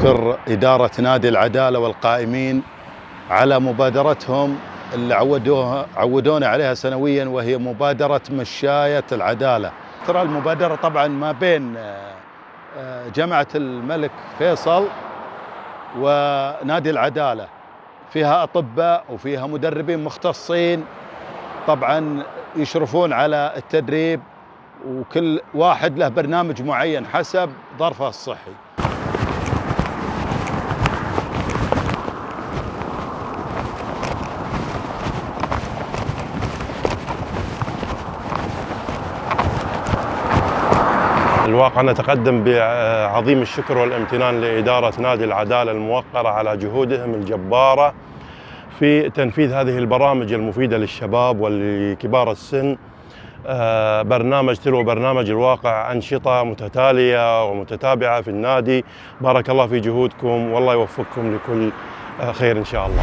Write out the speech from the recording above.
أشكر إدارة نادي العدالة والقائمين على مبادرتهم اللي عودونا عليها سنويا، وهي مبادرة مشاية العدالة. ترى المبادرة طبعا ما بين جامعة الملك فيصل ونادي العدالة، فيها أطباء وفيها مدربين مختصين طبعا يشرفون على التدريب، وكل واحد له برنامج معين حسب ظرفه الصحي. الواقع نتقدم بعظيم الشكر والامتنان لإدارة نادي العدالة الموقرة على جهودهم الجبارة في تنفيذ هذه البرامج المفيدة للشباب ولكبار السن. برنامج تلو برنامج الواقع، أنشطة متتالية ومتتابعة في النادي. بارك الله في جهودكم والله يوفقكم لكل خير إن شاء الله.